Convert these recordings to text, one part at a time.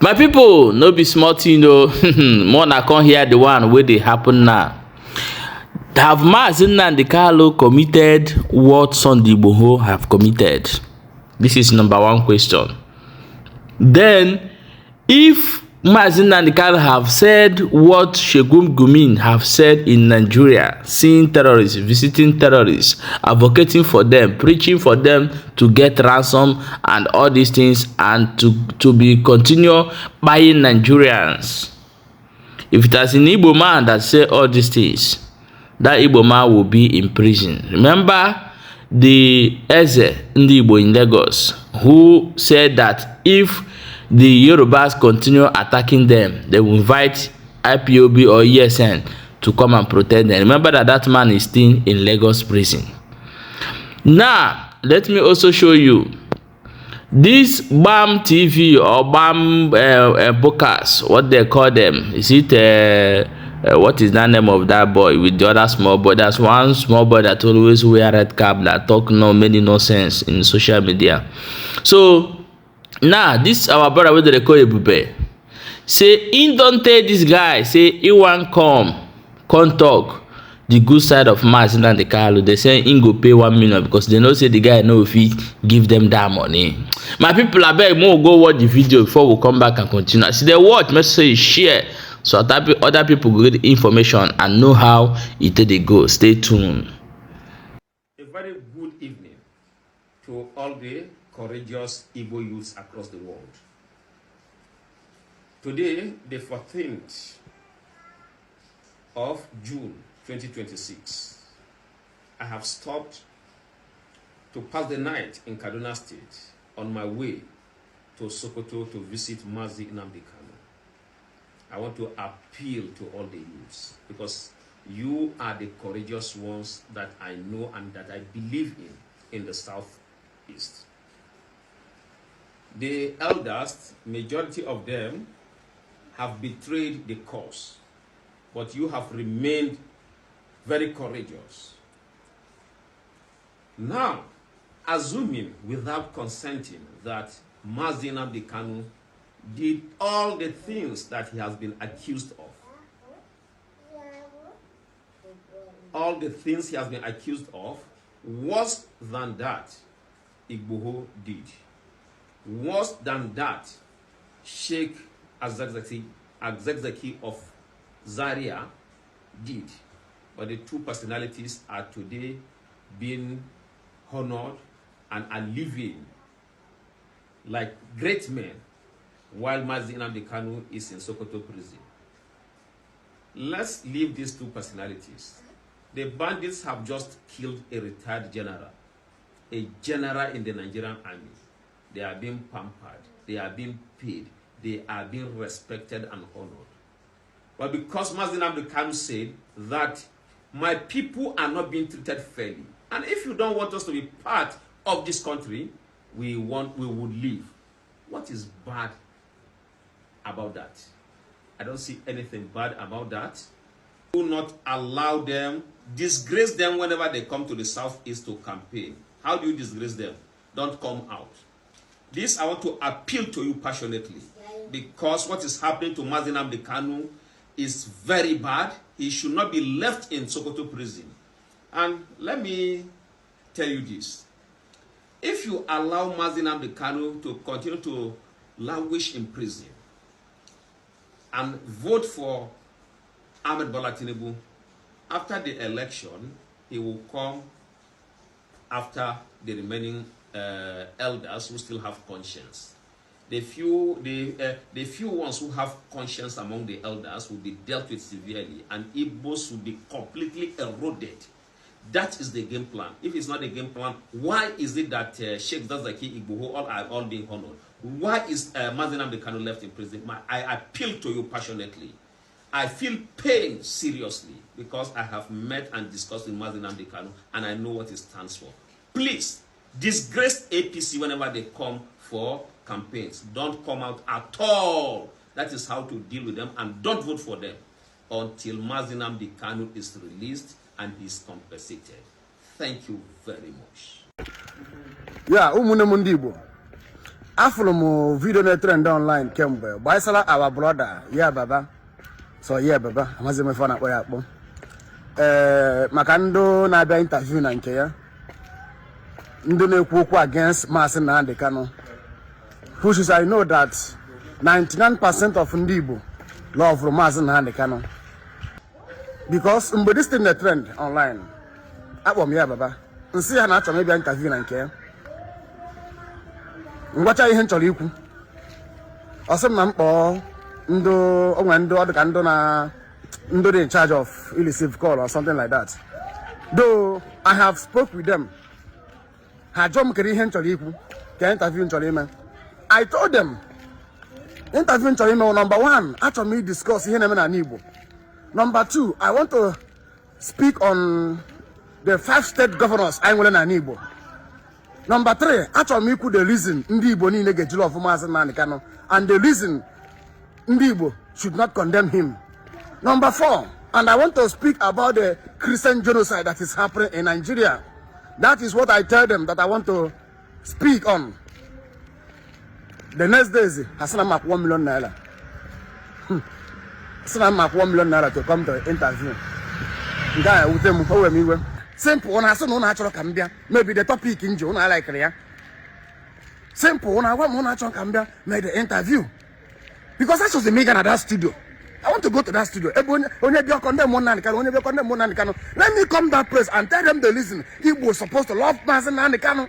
My people, no be small thing though. More na come hear the one where they happen now. Have Mazi Nnamdi committed what Sunday Igboho have committed? This is number one question. Then, if Mazi Nnamdi have said what Shegum Gumin have said in Nigeria, seeing terrorists, visiting terrorists, advocating for them, preaching for them to get ransom and all these things, and to be continue buying Nigerians. If it is an Igbo man that say all these things, that Igbo man will be in prison. Remember the Eze Ndi Igbo in Lagos who said that if the Yorubas continue attacking them, they will invite IPOB or ESN to come and protect them. Remember that man is still in Lagos prison. Now, let me also show you this BAM TV or BAM podcast, what they call them. Is it what is the name of that boy with the other small boy? There's one small boy that always wear red cap that talk many nonsense in social media. So now this our brother wey dey call Ebube say he don't tell this guy say he wan come talk the good side of Mazi Nnamdi. They say he go pay 1 million because they know say the guy no fit give them that money. My people, abeg mo go watch the video before we come back and continue. See the watch, make sure you share so that other people go get information and know how it dey go. Stay tuned. A very good evening to all the courageous Igbo youths across the world. Today, the 14th of June 2026, I have stopped to pass the night in Kaduna State on my way to Sokoto to visit Mazi Nnamdi. I want to appeal to all the youths because you are the courageous ones that I know and that I believe in the Southeast. The elders, majority of them, have betrayed the cause, but you have remained very courageous. Now, assuming without consenting that Mazi Nnamdi Kanu did all the things that he has been accused of, all the things he has been accused of, worse than that, Igboho did. Worse than that, Sheikh Azekzaki of Zaria did. But the two personalities are today being honored and are living like great men while Mazi Nnamdi Kanu is in Sokoto prison. Let's leave these two personalities. The bandits have just killed a retired general in the Nigerian army. They are being pampered, they are being paid, they are being respected and honored. But because Mazi Nnamdi Kanu said that my people are not being treated fairly, and if you don't want us to be part of this country, we would leave. What is bad about that? I don't see anything bad about that. Do not allow them, disgrace them whenever they come to the Southeast to campaign. How do you disgrace them? Don't come out. This I want to appeal to you passionately, because what is happening to Mazi Nnamdi Kanu is very bad. He should not be left in Sokoto prison. And let me tell you this. If you allow Mazi Nnamdi Kanu to continue to languish in prison and vote for Ahmed Bola Tinubu, after the election, he will come after the remaining elders who still have conscience. The few ones who have conscience among the elders will be dealt with severely, and Igbos will be completely eroded. That is the game plan. If it's not the game plan, why is it that Sheikh Zazaki Igboho are all being honored? Why is Mazi Nnamdi Kanu left in prison? I appeal to you passionately. I feel pain seriously because I have met and discussed with Mazi Nnamdi Kanu and I know what it stands for. Please, disgrace APC whenever they come for campaigns. Don't come out at all. That is how to deal with them, and don't vote for them until Mazi Nnamdi Kanu is released and is compensated. Thank you very much. Yeah, Afro video na trend online kemgbe. Baisala our brother, Yanbaba. So Yanbaba, amazi me fana kwa yakpo. Maka ndo na-abịa interview na nke ya. Ndo na-ekwu okwu against Mazi Nnamdi Kanu. Which is I know that 99% of ndị Igbo love Mazi Nnamdi Kanu. Because mgbe this thing na trend online, akpọ m Yanbaba. Nsi ya na achọ m ịbịa interview na nke ya. Ngwacha ihe nchọrọ ikwu. Ọsọ m na mkpọ onwe ndị ọ dị ka ndị in charge of receive call or something like that. Though I have spoke with them. Ha jụọ m kere ihe nchọrọ ikwu ka interview nchọrọ ime. I told them interview nchọrọ ime number 1, achọrọ m discuss ihe na-eme na Igbo. Number 2, I want to speak on the 5 state governors anyị nwere na Igbo. Number 3, achọrọ m ikwu the reason ndị Igbo niile ga-eji love Mazi Nnamdi Kanu and the reason ndị Igbo should not condemn him. Number 4, and I want to speak about the Christian genocide that is happening in Nigeria. That is what I tell them that I want to speak on. The next day, Hassan Mak 1 million naira. Hassan Mak 1 million naira to come to interview. Guy with them for me. Simple one has no natural cambia. Maybe the topic in June I like it. Simple one I want more natural cambia made the interview. Because that's just the Megan at that studio. I want to go to that studio. Let me come that place and tell them the reason he was supposed to love Mazi Nnamdi Kanu.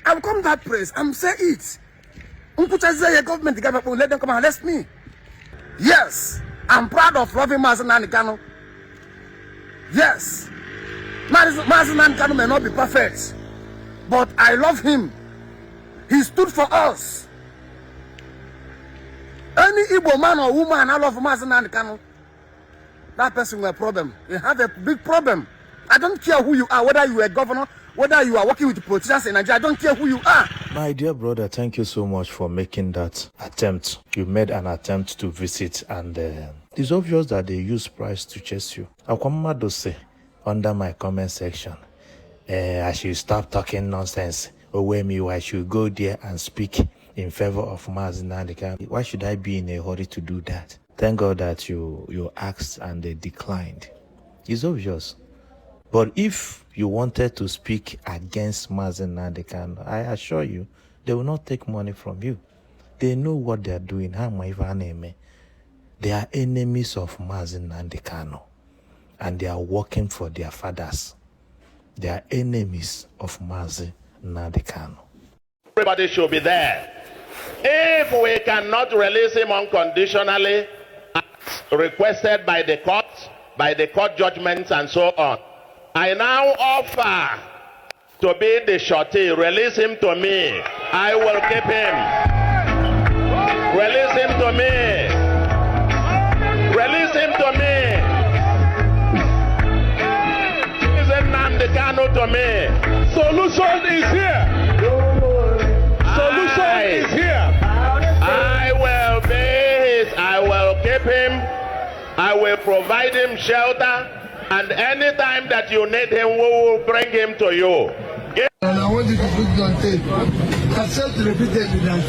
I'll come that place and say it. Government let them come and arrest me. Yes, I'm proud of loving Mazi Nnamdi Kanu. Yes, Mazi Nnamdi Kanu may not be perfect, but I love him. He stood for us. Any Igbo man or woman I love Mazi Nnamdi Kanu, that person will have a problem. You have a big problem. I don't care who you are, whether you are a governor, whether you are working with politicians in Nigeria, I don't care who you are. My dear brother, thank you so much for making that attempt. You made an attempt to visit, and it's obvious that they use price to chase you. Akwamado say under my comment section, I should stop talking nonsense. I should go there and speak in favor of Mazi Nnamdi Kanu. Why should I be in a hurry to do that? Thank God that you asked and they declined. It's obvious. But if you wanted to speak against Mazi Nnamdi Kanu, I assure you, they will not take money from you. They know what they are doing. They are enemies of Mazi Nnamdi Kanu, and they are working for their fathers. They are enemies of Mazi Nnamdi Kanu. Everybody should be there. If we cannot release him unconditionally, as requested by the court judgments and so on, I now offer to be the shorty. Release him to me. I will keep him. Release him to me. Release him to me. Release Nnamdi Kanu to me. Solution is here. Solution is here. I will be his. I will keep him. I will provide him shelter. And anytime that you need him, we will bring him to you. And I want you to put it on tape. I've said repeatedly that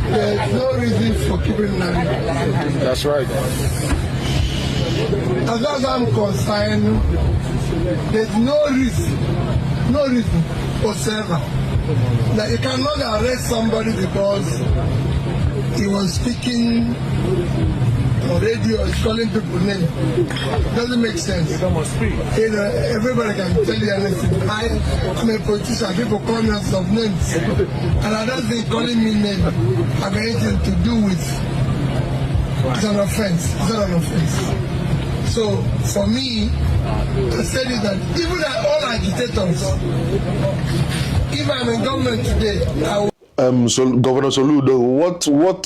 there's no reason for keeping Nnamdi. That's right. As far as I'm concerned, there's no reason whatsoever that you cannot arrest somebody because he was speaking on radio, is calling people names. Doesn't make sense. You know, everybody can tell you anything. I'm a politician, people call me some names. And I don't think calling me names have anything to do with it's an offense. It's not an offense. So for me, I said it that even all agitators, if I'm in government today, I will. So Governor Soludo,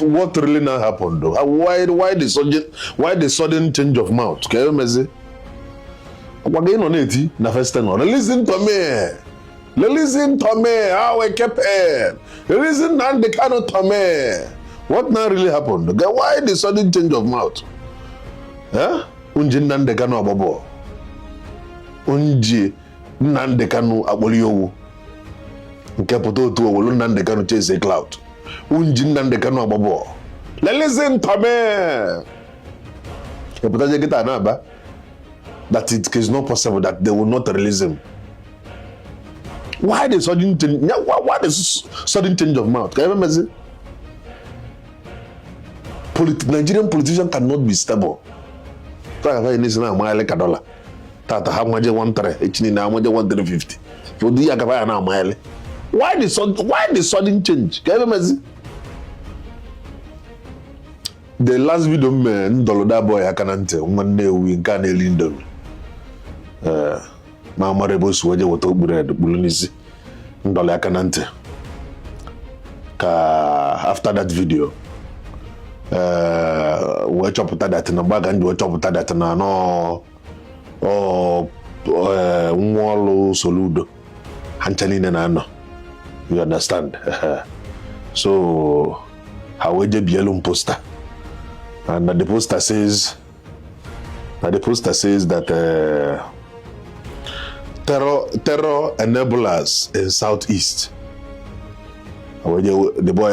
what really now happened though? Why the sudden change of mouth? Can you imagine? Again on it, na first time. Listen to me. Listen to me. How I kept it. Listen and the cannot to me. What now really happened? Why the sudden change of mouth? Huh? Unji Nnamdi Kanu abobo. Unji Nnamdi Kanu aboliyowo. nke pụta otu owolu Nnamdi Kanu chase cloud unji Nnamdi Kanu agbabo listen to me pụta je kita na aba that it is not possible that they will not release him. Why the sudden change? Why the sudden change of mouth? Can you remember? Nigerian politician cannot be stable. Tata in this now, my like $1. Tata how much 1.3? Actually now much 1.350. For the yakaba now my. Why the sudden change? Can you remember? The last video man, Doloda boy akanante, umane uinkane lindon. Ma marebo suwaje woto bread bulunisi ndole akanante. Ka after that video, we choputa that na baga ndi we choputa that na no nwolo soludo hanchanine na no. You understand? So how we de bielum poster. And the poster says that terror enablers in Southeast. The boy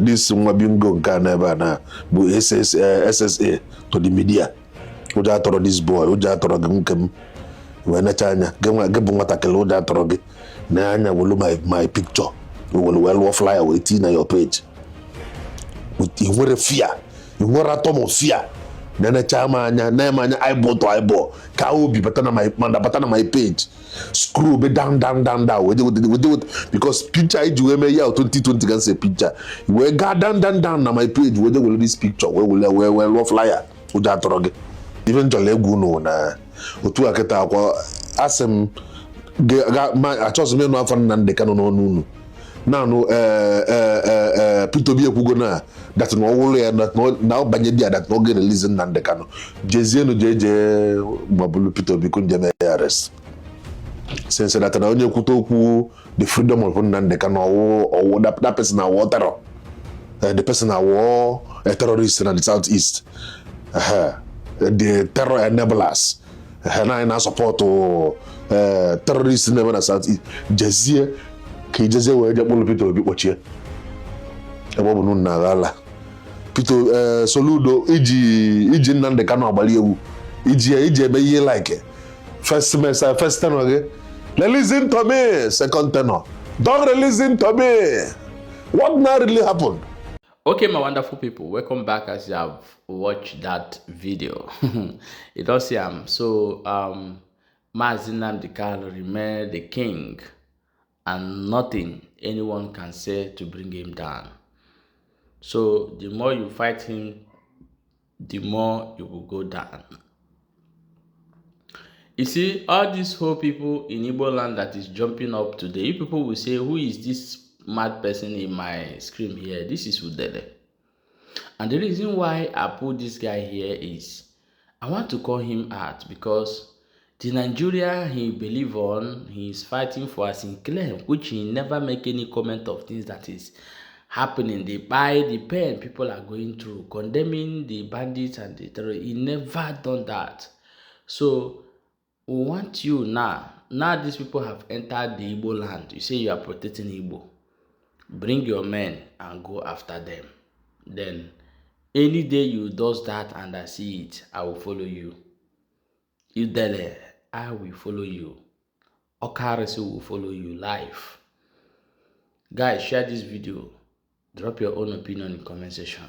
this Mwabingo can never na SSA to the media. Uja toro this boy, uja toro gumkem. When a chanya, gebu matakelo uja torogi. Na anya will my picture. You will well fly away tina your page. You will fear. You want a tom of fear. Nana chama nya eyeball to eyeball. Ka obi batana my page. Screw be down. We do it because picture you me ya 2020 can say picture. We got down na my page. We do this picture. We will flyer. Uja toroge. Even jole guno na. Otu aketa kwa asem I chose me no afan Nnamdi Kanu no nunu. Now no Peter B kugo na that no wole that no now banye dia that no get release Nnamdi Kanu. Jezie no jeje mabulu Peter B kunje me arrest. Since that na onye kutoku the freedom of Nnamdi Kanu or that person na war terror. The person na war a terrorist in the southeast. The terror enablers. Na support terrorists in the southeast. Jezie Jezie we je bolo Peter Obi kpochie ebo bunu na gala Peter Soludo iji Nnamdi Kanu agbali ewu iji ebe ihe like first tenor again. Listen to me, second tenor. Don't listen to me. What now really happened? Okay, my wonderful people, welcome back. As you have watched that video, it does say so Mazi Nnamdi Kanu remain the king, and nothing anyone can say to bring him down. So the more you fight him, the more you will go down. You see, all these whole people in Igbo land that is jumping up today, you people will say, who is this mad person in my screen here? This is Udele. And the reason why I put this guy here is I want to call him out because the Nigeria he believe on, he is fighting for as in claim, which he never make any comment of things that is happening. They buy the pen people are going through, condemning the bandits and the terrorists. He never done that. So we want you now. Now these people have entered the Igbo land. You say you are protecting Igbo. Bring your men and go after them. Then any day you does that and I see it, I will follow you. Udele, I will follow you. Okarese will follow you live. Guys, share this video. Drop your own opinion in the comment section.